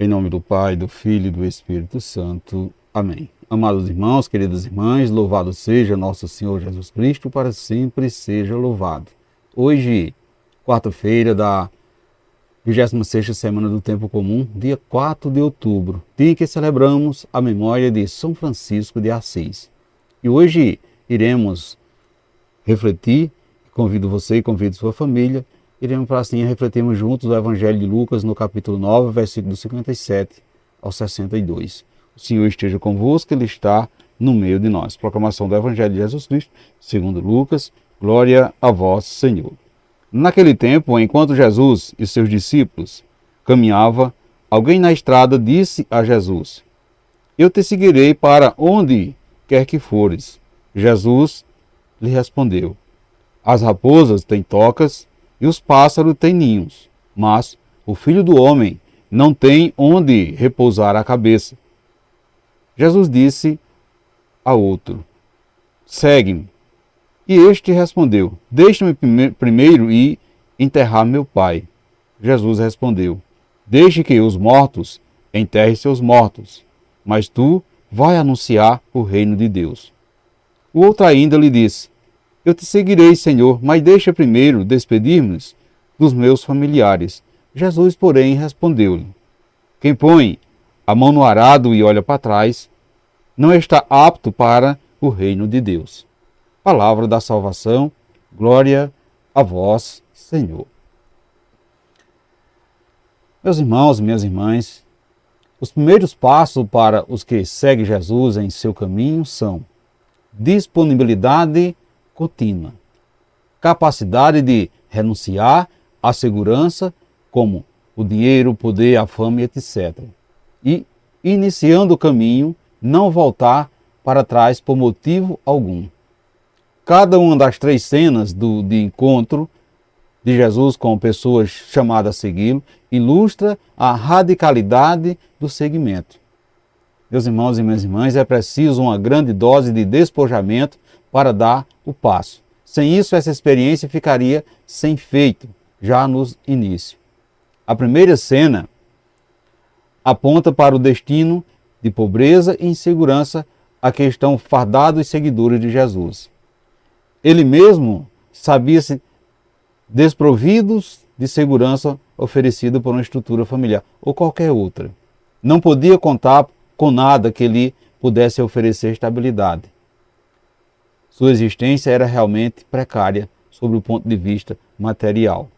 Em nome do Pai, do Filho e do Espírito Santo. Amém. Amados irmãos, queridas irmãs, louvado seja nosso Senhor Jesus Cristo, para sempre seja louvado. Hoje, quarta-feira da 26ª semana do Tempo Comum, dia 4 de outubro, dia em que celebramos a memória de São Francisco de Assis. E hoje iremos refletir, convido você e convido sua família, iremos para assim refletirmos juntos o Evangelho de Lucas no capítulo 9, versículo 57 ao 62. O Senhor esteja convosco, Ele está no meio de nós. Proclamação do Evangelho de Jesus Cristo, segundo Lucas, glória a vós, Senhor. Naquele tempo, enquanto Jesus e seus discípulos caminhavam, alguém na estrada disse a Jesus: Eu te seguirei para onde quer que fores. Jesus lhe respondeu: As raposas têm tocas e os pássaros têm ninhos, mas o Filho do Homem não tem onde repousar a cabeça. Jesus disse a outro: Segue-me. E este respondeu: Deixa-me primeiro ir enterrar meu pai. Jesus respondeu: Deixe que os mortos enterrem seus mortos, mas tu vai anunciar o reino de Deus. O outro ainda lhe disse: Eu te seguirei, Senhor, mas deixa primeiro despedir-nos dos meus familiares. Jesus, porém, respondeu-lhe: Quem põe a mão no arado e olha para trás, não está apto para o reino de Deus. Palavra da salvação, glória a vós, Senhor. Meus irmãos, minhas irmãs, os primeiros passos para os que seguem Jesus em seu caminho são disponibilidade contínua, capacidade de renunciar à segurança, como o dinheiro, o poder, a fama, etc. E, iniciando o caminho, não voltar para trás por motivo algum. Cada uma das três cenas de encontro de Jesus com pessoas chamadas a segui-lo ilustra a radicalidade do seguimento. Meus irmãos e minhas irmãs, é preciso uma grande dose de despojamento para dar o passo. Sem isso, essa experiência ficaria sem efeito, já no início. A primeira cena aponta para o destino de pobreza e insegurança a que estão fardados os seguidores de Jesus. Ele mesmo sabia-se desprovidos de segurança oferecida por uma estrutura familiar ou qualquer outra. Não podia contar com nada que lhe pudesse oferecer estabilidade. Sua existência era realmente precária sob o ponto de vista material.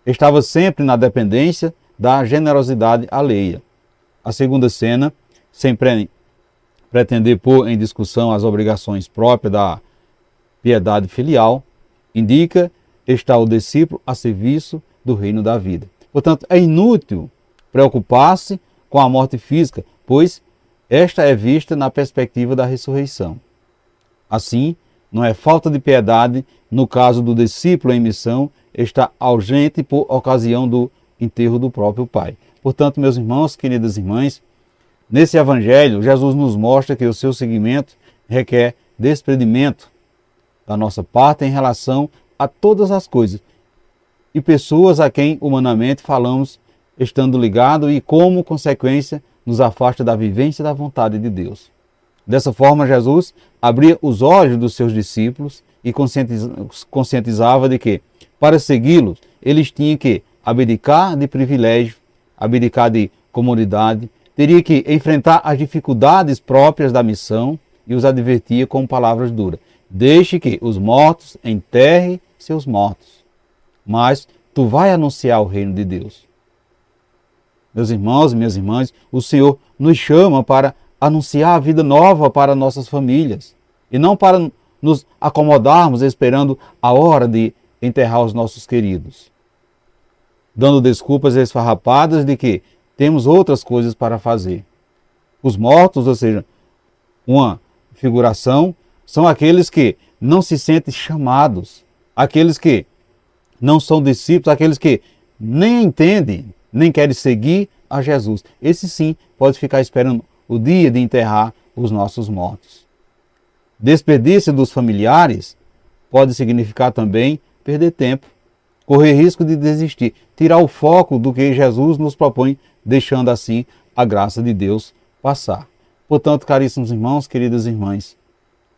Estava sempre na dependência da generosidade alheia. A segunda cena, sem pretender pôr em discussão as obrigações próprias da piedade filial, indica estar o discípulo a serviço do reino da vida. Portanto, é inútil preocupar-se com a morte física, pois esta é vista na perspectiva da ressurreição. Assim, não é falta de piedade no caso do discípulo em missão estar ausente por ocasião do enterro do próprio Pai. Portanto, meus irmãos, queridas irmãs, nesse Evangelho, Jesus nos mostra que o seu seguimento requer desprendimento da nossa parte em relação a todas as coisas e pessoas a quem humanamente falamos estando ligado e, como consequência, nos afasta da vivência da vontade de Deus. Dessa forma, Jesus abria os olhos dos seus discípulos e conscientizava de que, para segui-los, eles tinham que abdicar de privilégio, abdicar de comodidade, teria que enfrentar as dificuldades próprias da missão e os advertia com palavras duras. Deixe que os mortos enterrem seus mortos, mas tu vai anunciar o reino de Deus. Meus irmãos e minhas irmãs, o Senhor nos chama para anunciar a vida nova para nossas famílias e não para nos acomodarmos esperando a hora de enterrar os nossos queridos, dando desculpas esfarrapadas de que temos outras coisas para fazer. Os mortos, ou seja, uma figuração, são aqueles que não se sentem chamados, aqueles que não são discípulos, aqueles que nem entendem, nem querem seguir a Jesus. Esse sim pode ficar esperando o dia de enterrar os nossos mortos. Desperdício dos familiares pode significar também perder tempo, correr risco de desistir, tirar o foco do que Jesus nos propõe deixando assim a graça de Deus passar. Portanto, caríssimos irmãos, queridas irmãs,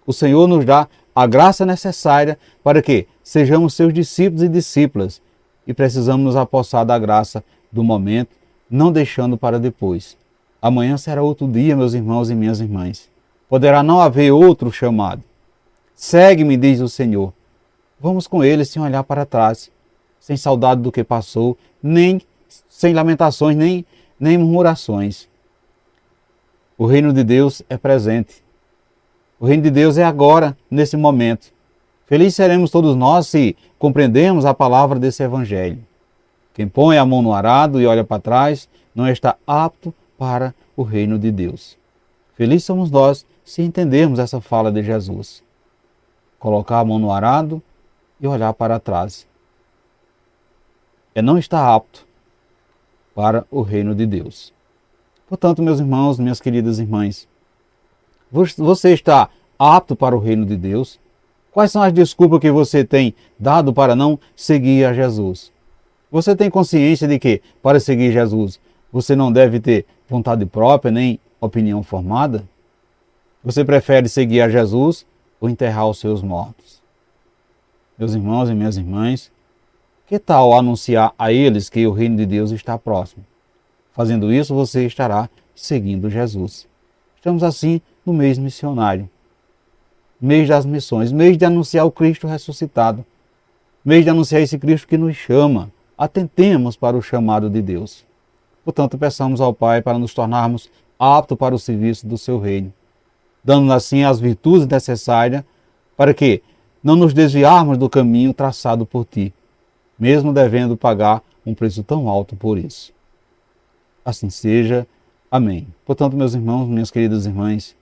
o Senhor nos dá a graça necessária para que sejamos seus discípulos e discípulas, e precisamos nos apossar da graça do momento, não deixando para depois. Amanhã será outro dia, meus irmãos e minhas irmãs. Poderá não haver outro chamado. Segue-me, diz o Senhor. Vamos com Ele sem olhar para trás, sem saudade do que passou, nem sem lamentações, nem murmurações. O reino de Deus é presente. O reino de Deus é agora, nesse momento. Felizes seremos todos nós se compreendermos a palavra desse Evangelho. Quem põe a mão no arado e olha para trás não está apto para o reino de Deus. Felizes somos nós se entendermos essa fala de Jesus. Colocar a mão no arado e olhar para trás. É não estar apto para o reino de Deus. Portanto, meus irmãos, minhas queridas irmãs, você está apto para o reino de Deus? Quais são as desculpas que você tem dado para não seguir a Jesus? Você tem consciência de que, para seguir Jesus, você não deve ter vontade própria nem opinião formada? Você prefere seguir a Jesus ou enterrar os seus mortos? Meus irmãos e minhas irmãs, que tal anunciar a eles que o reino de Deus está próximo? Fazendo isso, você estará seguindo Jesus. Estamos assim no mês missionário, mês das missões, mês de anunciar o Cristo ressuscitado, mês de anunciar esse Cristo que nos chama. Atentemos para o chamado de Deus. Portanto, peçamos ao Pai para nos tornarmos aptos para o serviço do seu reino, dando assim as virtudes necessárias para que não nos desviarmos do caminho traçado por Ti, mesmo devendo pagar um preço tão alto por isso. Assim seja. Amém. Portanto, meus irmãos, minhas queridas irmãs,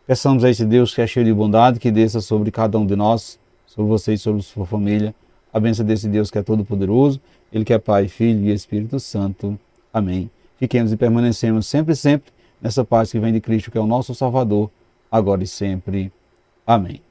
peçamos a esse Deus que é cheio de bondade, que desça sobre cada um de nós, sobre vocês, sobre sua família, a bênção desse Deus que é todo-poderoso, Ele que é Pai, Filho e Espírito Santo. Amém. Fiquemos e permanecemos sempre, sempre nessa paz que vem de Cristo, que é o nosso Salvador, agora e sempre. Amém.